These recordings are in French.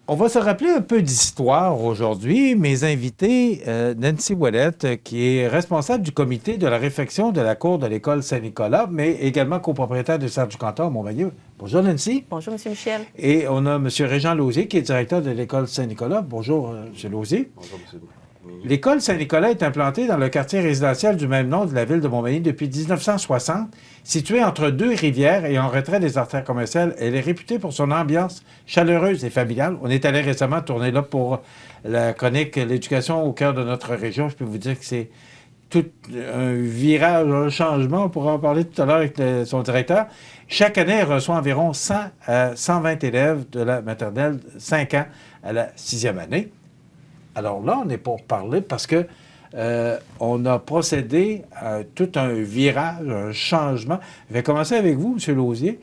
On va se rappeler un peu d'histoire aujourd'hui. Mes invités, Nancy Ouellette, qui est responsable du comité de la réfection de la cour de l'École Saint-Nicolas, mais également copropriétaire du Cercle du Canton à Montmagny. Bonjour, Nancy. Bonjour, M. Michel. Et on a M. Régent Lausier, qui est directeur de l'École Saint-Nicolas. Bonjour, M. Lausier. Bonjour, M. L'École Saint-Nicolas est implantée dans le quartier résidentiel du même nom de la ville de Montmagny depuis 1960. Située entre deux rivières et en retrait des artères commerciales, elle est réputée pour son ambiance chaleureuse et familiale. On est allé récemment tourner là pour la chronique « L'éducation au cœur de notre région ». Je peux vous dire que c'est tout un virage, un changement. On pourra en parler tout à l'heure avec son directeur. Chaque année, elle reçoit environ 100 à 120 élèves de la maternelle 5 ans à la 6e année. Alors là, on est pour parler parce que on a procédé à tout un virage, un changement. Je vais commencer avec vous, M. Lausier.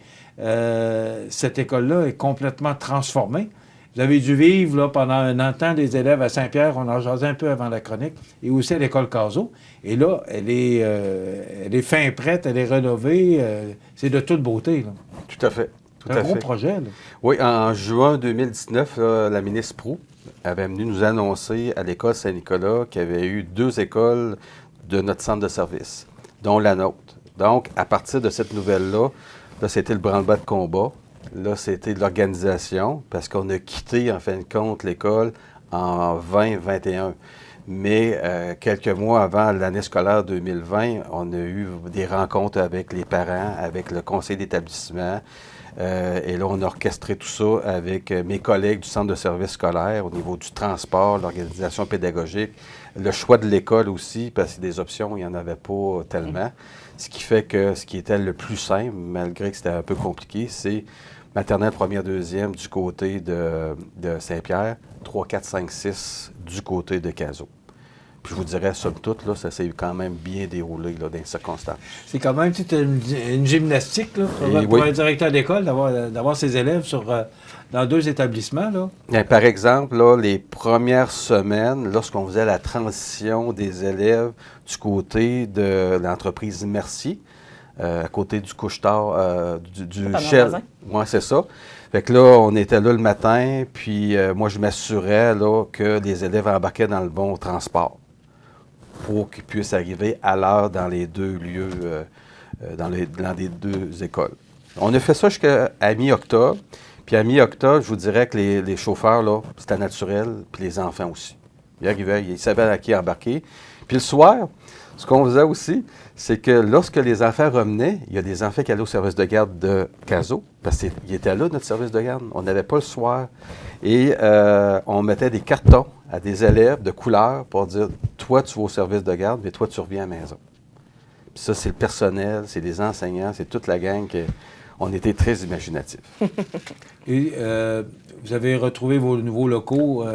Cette école-là est complètement transformée. Vous avez dû vivre là, pendant un temps des élèves à Saint-Pierre, on en jasait un peu avant la chronique, et aussi à l'école Cazot. Et là, elle est fin prête, elle est rénovée. C'est de toute beauté. Là. Tout à fait. C'est un gros projet. Là. Oui, en juin 2019, là, la ministre Proulx avait venu nous annoncer à l'École Saint-Nicolas qu'il y avait eu 2 écoles de notre centre de service, dont la nôtre. Donc, à partir de cette nouvelle-là, là, c'était le branle-bas de combat. Là, c'était de l'organisation, parce qu'on a quitté, en fin de compte, l'école en 2021. Mais quelques mois avant l'année scolaire 2020, on a eu des rencontres avec les parents, avec le conseil d'établissement. Et là, on a orchestré tout ça avec mes collègues du centre de service scolaire au niveau du transport, l'organisation pédagogique, le choix de l'école aussi, parce que des options, il n'y en avait pas tellement. Ce qui fait que ce qui était le plus simple, malgré que c'était un peu compliqué, c'est maternelle première, deuxième du côté de Saint-Pierre, 3, 4, 5, 6 du côté de Cazot. Puis je vous dirais, somme toute, là, ça s'est quand même bien déroulé là, dans les circonstances. C'est quand même une gymnastique là, pour un directeur d'école d'avoir ses élèves dans 2 établissements. Là. Bien, par exemple, là, les premières semaines, lorsqu'on faisait la transition des élèves du côté de l'entreprise Mercier, à côté du couche-tard, du Shell. Oui, c'est ça. Fait que là, on était là le matin, puis moi, je m'assurais là, que les élèves embarquaient dans le bon transport pour qu'ils puissent arriver à l'heure dans les 2 lieux, dans les 2 écoles. On a fait ça jusqu'à mi-octobre. Puis à mi-octobre, je vous dirais que les chauffeurs, là, c'était naturel, puis les enfants aussi. Ils arrivaient, ils savaient à qui embarquer. Puis le soir, ce qu'on faisait aussi, c'est que lorsque les enfants revenaient, il y a des enfants qui allaient au service de garde de Cazot, parce qu'il était là, notre service de garde. On n'avait pas le soir. Et on mettait des cartons à des élèves de couleur pour dire « Toi, tu vas au service de garde, mais toi, tu reviens à la maison. » Puis ça, c'est le personnel, c'est les enseignants, c'est toute la gang on était très imaginatifs. Et vous avez retrouvé vos nouveaux locaux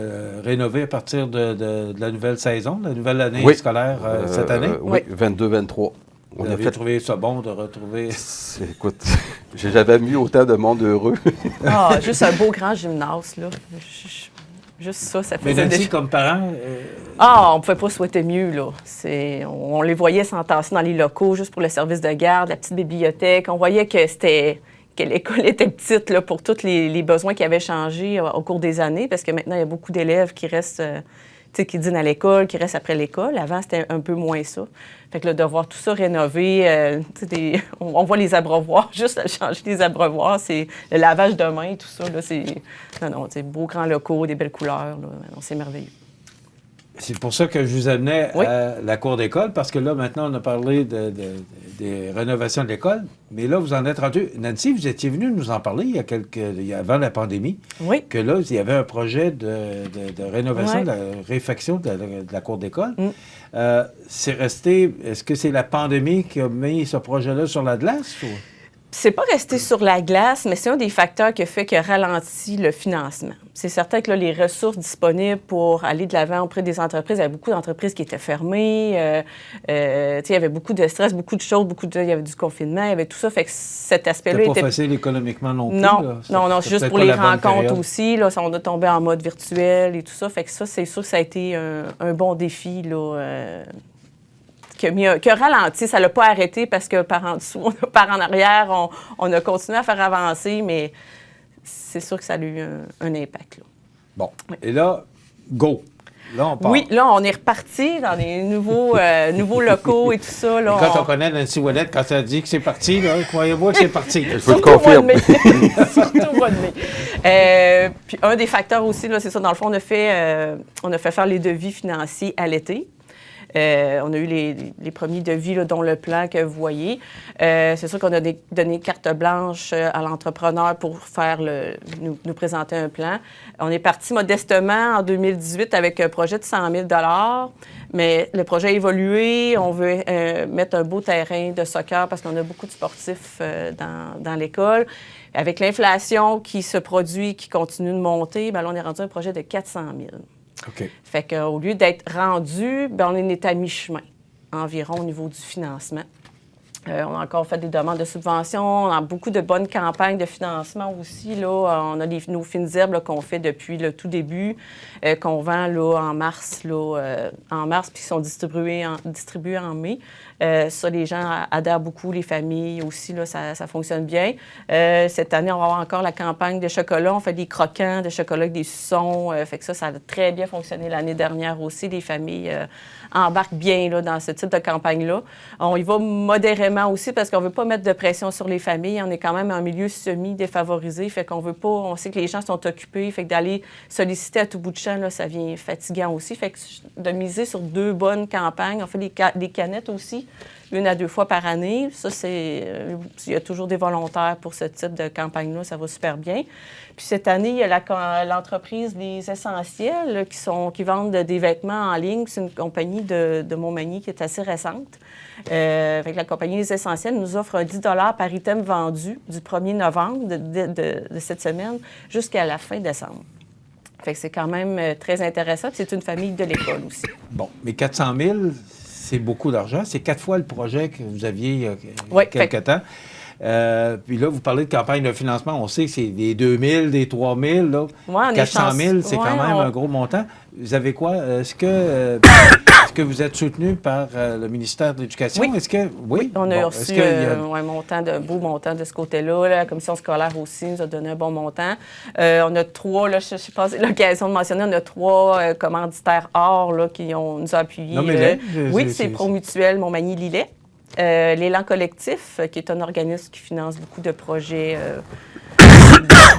rénovés à partir de la nouvelle saison, la nouvelle année scolaire cette année? Oui, 22-23. Vous avez trouvé ça bon de retrouver... Écoute, j'ai jamais mis autant de monde heureux. Juste un beau grand gymnase, là. Juste ça faisait... Mais Nancy, comme parent... on ne pouvait pas souhaiter mieux, là. On les voyait s'entasser dans les locaux juste pour le service de garde, la petite bibliothèque. On voyait que l'école était petite là, pour tous les besoins qui avaient changé au cours des années, parce que maintenant, il y a beaucoup d'élèves qui restent... qui dînent à l'école, qui restent après l'école. Avant, c'était un peu moins ça. Fait que là, de voir tout ça rénové, on voit les abreuvoirs, juste changer les abreuvoirs, c'est le lavage de main, tout ça, là, c'est beaux grands locaux, des belles couleurs, là, c'est merveilleux. C'est pour ça que je vous amenais à la cour d'école, parce que là, maintenant, on a parlé des rénovations de l'école, mais là, vous en êtes rendu. Nancy, vous étiez venue nous en parler avant la pandémie, que là, il y avait un projet de rénovation, de la réfection de la cour d'école. C'est resté... Est-ce que c'est la pandémie qui a mis ce projet-là sur la glace? Ou? C'est pas resté sur la glace, mais c'est un des facteurs qui a fait qu'il a ralenti le financement. C'est certain que là, les ressources disponibles pour aller de l'avant auprès des entreprises, il y avait beaucoup d'entreprises qui étaient fermées. Il y avait beaucoup de stress, beaucoup de choses, il y avait du confinement, il y avait tout ça. Fait que cet aspect-là était pas facile économiquement non plus. Non, c'est juste pour les rencontres aussi. Là, on a tombé en mode virtuel et tout ça. Fait que ça, c'est sûr que ça a été un bon défi, là. Qui a ralenti. Ça ne l'a pas arrêté parce que par en dessous, par en arrière, on a continué à faire avancer, mais c'est sûr que ça a eu un impact. Là. Bon. Et là, go. Là, on part. Oui, là, on est reparti dans des nouveaux locaux et tout ça. Là, Et quand on connaît Nancy Ouellette, quand elle dit que c'est parti, là, croyez-moi que c'est parti. Je vous le confirme. Surtout au mois de mai. Puis un des facteurs aussi, là, c'est ça, dans le fond, on a fait faire les devis financiers à l'été. On a eu les premiers devis, là, dont le plan que vous voyez. C'est sûr qu'on a donné carte blanche à l'entrepreneur pour nous présenter un plan. On est parti modestement en 2018 avec un projet de 100 000 $, mais le projet a évolué. On veut mettre un beau terrain de soccer parce qu'on a beaucoup de sportifs dans l'école. Avec l'inflation qui se produit, qui continue de monter, bien là, on est rendu à un projet de 400 000 $. OK. Fait qu'au lieu d'être rendu, bien, on est à mi-chemin environ au niveau du financement. On a encore fait des demandes de subventions, on a beaucoup de bonnes campagnes de financement aussi. Là. On a nos fines herbes là, qu'on fait depuis le tout début, qu'on vend là, en mars, puis qui sont distribués en mai. Ça, les gens adhèrent beaucoup, les familles aussi, là, ça fonctionne bien. Cette année, on va avoir encore la campagne de chocolat. On fait des croquants de chocolat avec des suçons. Fait que ça a très bien fonctionné l'année dernière aussi. Les familles embarquent bien là, dans ce type de campagne-là. On y va modérément aussi parce qu'on ne veut pas mettre de pression sur les familles. On est quand même en milieu semi-défavorisé. Fait qu'on veut pas... On sait que les gens sont occupés. Fait que d'aller solliciter à tout bout de champ, là, ça vient fatigant aussi. Fait que de miser sur 2 bonnes campagnes. On fait des canettes aussi, 1 à 2 fois par année. Ça, il y a toujours des volontaires pour ce type de campagne-là. Ça va super bien. Puis cette année, il y a l'entreprise Les Essentiels là, qui vendent des vêtements en ligne. C'est une compagnie de Montmagny qui est assez récente. Fait que la compagnie Les Essentiels nous offre un 10 $ par item vendu du 1er novembre de cette semaine jusqu'à la fin décembre. Fait que c'est quand même très intéressant. Puis c'est une famille de l'école aussi. Bon, mais 400 000, c'est beaucoup d'argent. C'est 4 fois le projet que vous aviez il y a quelque temps. Puis là, vous parlez de campagne de financement. On sait que c'est des 2 000, des 3 000. Là. Ouais, 400 000, c'est quand même un gros montant. Vous avez quoi? Est-ce que vous êtes soutenu par le ministère de l'Éducation? Oui. Oui, on a reçu un beau montant de ce côté-là. La commission scolaire aussi nous a donné un bon montant. On a 3, là, je n'ai pas eu l'occasion de mentionner, on a 3 commanditaires or là, qui nous ont appuyés. Oui, c'est Promutuel Montmagny-Lillet. L'Élan Collectif, qui est un organisme qui finance beaucoup de projets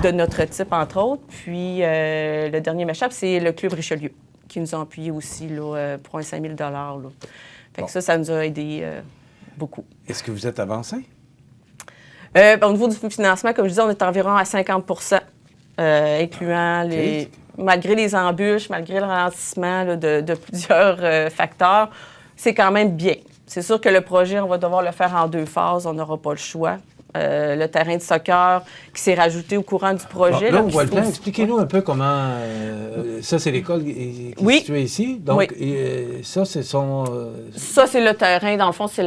de notre type, entre autres. Puis, le dernier m'échappe, c'est le Club Richelieu, qui nous a appuyés aussi là, pour un 5 000 $. Là. Fait que ça nous a aidé beaucoup. Est-ce que vous êtes avancé? Au niveau du financement, comme je disais, on est environ à 50 %, incluant malgré les embûches, malgré le ralentissement là, de plusieurs facteurs, c'est quand même bien. C'est sûr que le projet, on va devoir le faire en 2 phases. On n'aura pas le choix. Le terrain de soccer qui s'est rajouté au courant du projet. Bon, là, on voit le plan. Expliquez-nous un peu comment... ça, c'est l'école qui est située ici. Donc, ça, c'est son... Ça, c'est le terrain. Dans le fond, c'est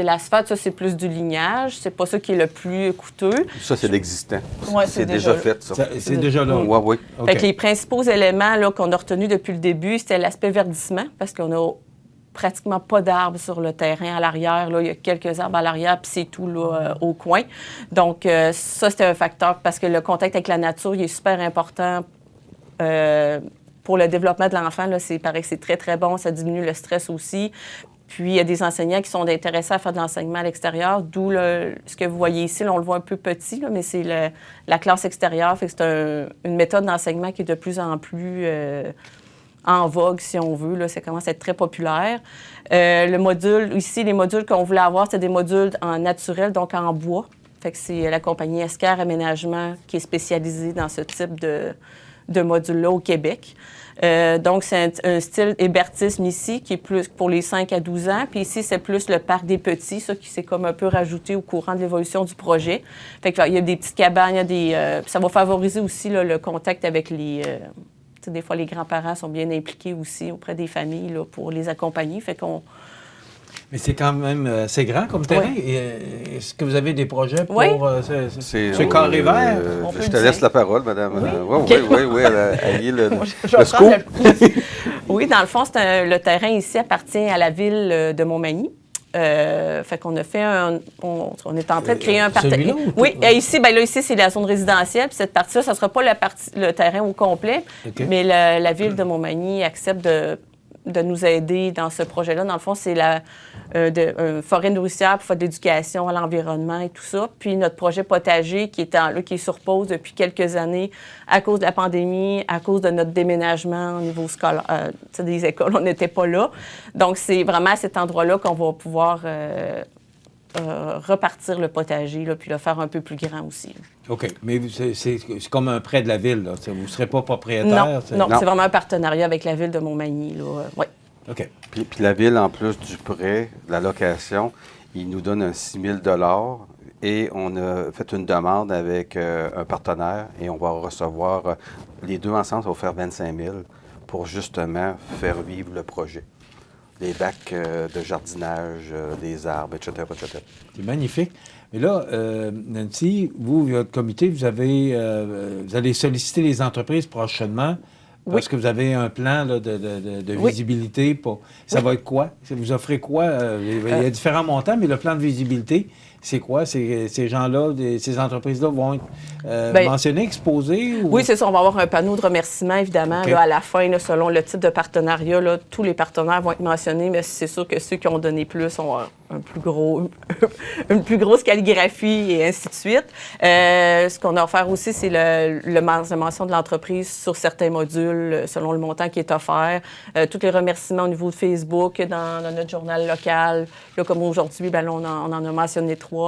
l'asphalte. Ça, c'est plus du lignage. C'est pas ça qui est le plus coûteux. Ça, c'est l'existant. Ouais, c'est déjà fait, ça. C'est déjà là. Oui, oui. Okay. Fait que les principaux éléments là, qu'on a retenus depuis le début, c'était l'aspect verdissement, parce qu'on a pratiquement pas d'arbres sur le terrain à l'arrière. Là. Il y a quelques arbres à l'arrière, puis c'est tout là, au coin. Donc, ça, c'était un facteur parce que le contact avec la nature, il est super important pour le développement de l'enfant. Là, paraît que c'est très, très bon. Ça diminue le stress aussi. Puis, il y a des enseignants qui sont intéressés à faire de l'enseignement à l'extérieur, d'où ce que vous voyez ici. Là, on le voit un peu petit, là, mais c'est la classe extérieure. Fait que c'est une méthode d'enseignement qui est de plus en plus... en vogue, si on veut. Là, ça commence à être très populaire. Le module, ici, les modules qu'on voulait avoir, c'était des modules en naturel, donc en bois. Fait que c'est la compagnie Escar Aménagement qui est spécialisée dans ce type de module-là au Québec. Donc, c'est un style hébertisme ici qui est plus pour les 5 à 12 ans. Puis ici, c'est plus le parc des petits, ça qui s'est comme un peu rajouté au courant de l'évolution du projet. Fait que là, il y a des petites cabanes, ça va favoriser aussi là, le contact avec les... des fois, les grands-parents sont bien impliqués aussi auprès des familles là, pour les accompagner. Fait qu'on... Mais c'est quand même assez grand comme terrain. Oui. Est-ce que vous avez des projets pour ce carré vert? Je te laisse la parole, madame. Oui, ayez le scoop. Oui, dans le fond, le terrain ici appartient à la ville de Montmagny. Fait qu'on a fait on est en train de créer un partenariat. Celui-là, Oui, ici, c'est la zone résidentielle. Puis cette partie-là, ça ne sera pas le terrain au complet, mais la ville de Montmagny accepte de nous aider dans ce projet-là. Dans le fond, c'est une forêt nourricière pour faire de l'éducation à l'environnement et tout ça. Puis notre projet potager qui est sur pause depuis quelques années à cause de la pandémie, à cause de notre déménagement au niveau scolaire, des écoles, on n'était pas là. Donc, c'est vraiment à cet endroit-là qu'on va pouvoir repartir le potager, là, puis le faire un peu plus grand aussi. OK. Mais c'est comme un prêt de la ville, là. Vous ne serez pas propriétaire? Non, c'est vraiment un partenariat avec la ville de Montmagny, là. Oui. OK. Puis la ville, en plus du prêt, de la location, il nous donne un 6 000 $ et on a fait une demande avec un partenaire et on va recevoir, les deux ensemble, ça va faire 25 000 pour justement faire vivre le projet. Des bacs de jardinage, des arbres, etc., etc. C'est magnifique. Mais là, Nancy, vous, votre comité, vous allez solliciter les entreprises prochainement parce que vous avez un plan là, de visibilité. Ça va être quoi? Vous offrez quoi? Il y a différents montants, mais le plan de visibilité, c'est quoi? Ces gens-là, ces entreprises-là vont être mentionnés, exposés? Ou... Oui, c'est ça. On va avoir un panneau de remerciements, évidemment, là, à la fin, là, selon le type de partenariat. Là, tous les partenaires vont être mentionnés, mais c'est sûr que ceux qui ont donné plus ont une plus grosse calligraphie et ainsi de suite. Ce qu'on a offert aussi, c'est la mention de l'entreprise sur certains modules, selon le montant qui est offert. Tous les remerciements au niveau de Facebook, dans notre journal local. Là, comme aujourd'hui, là, on en a mentionné 3.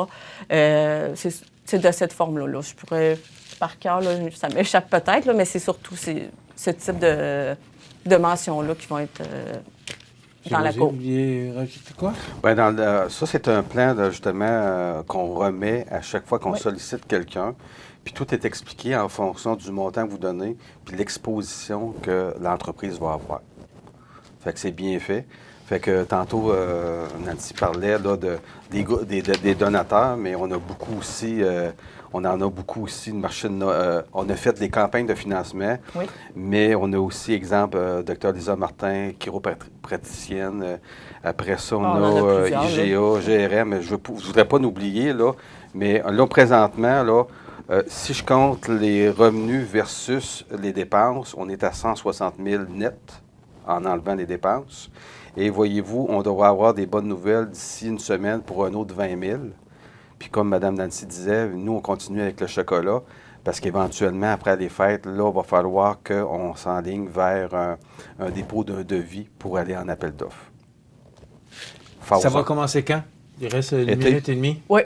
C'est de cette forme-là. Je pourrais, par cœur, là, ça m'échappe peut-être, là, mais c'est surtout ce type de mentions-là qui vont être dans la cour. Quoi? Bien, ça, c'est un plan, justement, qu'on remet à chaque fois qu'on sollicite quelqu'un. Puis tout est expliqué en fonction du montant que vous donnez, puis l'exposition que l'entreprise va avoir. Fait que c'est bien fait. Fait que tantôt, Nancy parlait là, des donateurs, mais on a beaucoup aussi, on en a beaucoup aussi de marché on a fait des campagnes de financement, mais on a aussi, exemple, Dr Lisa Martin, chiropraticienne. Après ça, on a IGA, GRM. Je ne voudrais pas l'oublier, là, mais là, présentement, là, si je compte les revenus versus les dépenses, on est à 160 000 net en enlevant les dépenses. Et voyez-vous, on devrait avoir des bonnes nouvelles d'ici une semaine pour un autre 20 000. Puis comme Mme Nancy disait, nous, on continue avec le chocolat parce qu'éventuellement, après les fêtes, là, il va falloir qu'on s'enligne vers un dépôt d'un devis pour aller en appel d'offres. Ça va commencer quand? Il reste une minute et demie? Oui,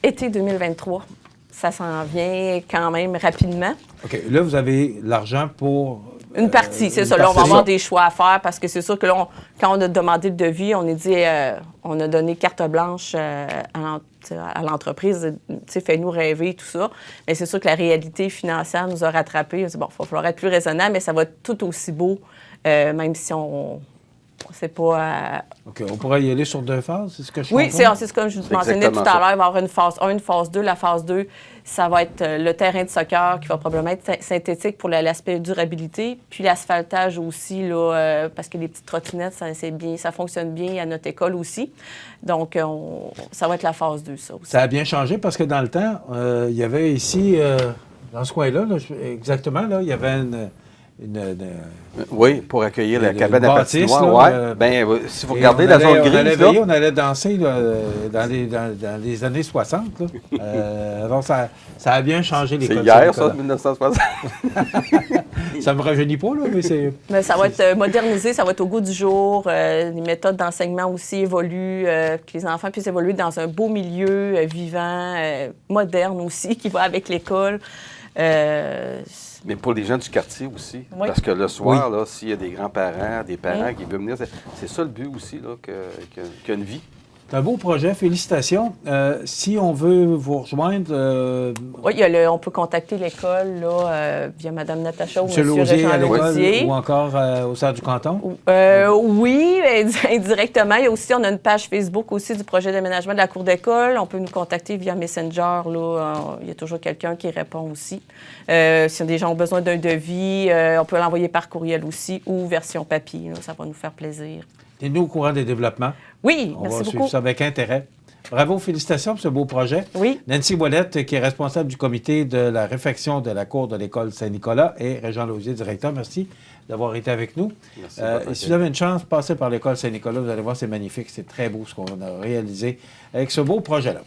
été 2023. Ça s'en vient quand même rapidement. OK. Là, vous avez l'argent pour... Une partie, c'est ça. Là, on va avoir des choix à faire parce que c'est sûr que là, quand on a demandé le devis, on a dit, on a donné carte blanche à l'entreprise, fais-nous rêver, tout ça. Mais c'est sûr que la réalité financière nous a rattrapés. On dit, bon, il va falloir être plus raisonnable, mais ça va être tout aussi beau, même si on ne sait pas... OK. On pourrait y aller sur 2 phases, c'est ce que je comprends? Oui, c'est ce que je vous mentionnais tout à l'heure. Il va y avoir une phase 1, une phase 2. La phase 2, ça va être le terrain de soccer qui va probablement être synthétique pour l'aspect durabilité. Puis l'asphaltage aussi, là, parce que les petites trottinettes, ça fonctionne bien à notre école aussi. Donc, ça va être la phase 2, ça aussi. Ça a bien changé parce que dans le temps, il y avait ici, dans ce coin-là, exactement, là, il y avait oui, pour accueillir la cabane à patinoire. Oui. Si vous regardez la zone grise, on allait danser là, dans les années 60. Alors, ça a bien changé l'école. C'est hier, ça, 1960. Ça me rajeunit pas, là, mais c'est... Mais ça va être modernisé, ça va être au goût du jour. Les méthodes d'enseignement aussi évoluent, que les enfants puissent évoluer dans un beau milieu vivant, moderne aussi, qui va avec l'école. Mais pour les gens du quartier aussi, parce que le soir, là, s'il y a des grands-parents, des parents qui veulent venir, c'est ça le but aussi, là, qu'il y a une vie. C'est un beau projet, félicitations. Si on veut vous rejoindre... Oui, on peut contacter l'école là, via Mme Natacha ou M. Lausier à l'école Lausier. Ou encore au centre du canton? Oui, indirectement. Il y a aussi, on a une page Facebook aussi du projet d'aménagement de la cour d'école. On peut nous contacter via Messenger. Là, il y a toujours quelqu'un qui répond aussi. Si des gens ont besoin d'un devis, on peut l'envoyer par courriel aussi ou version papier. Là, ça va nous faire plaisir. Tenez-nous au courant des développements. Oui, On merci va beaucoup. suivre ça avec intérêt. Bravo, félicitations pour ce beau projet. Oui. Nancy Ouellette, qui est responsable du comité de la réfection de la cour de l'école Saint-Nicolas, et Régent Lausier, directeur. Merci d'avoir été avec nous. Merci. Et si vous avez une chance, passez par l'école Saint-Nicolas, vous allez voir, c'est magnifique. C'est très beau ce qu'on a réalisé avec ce beau projet-là.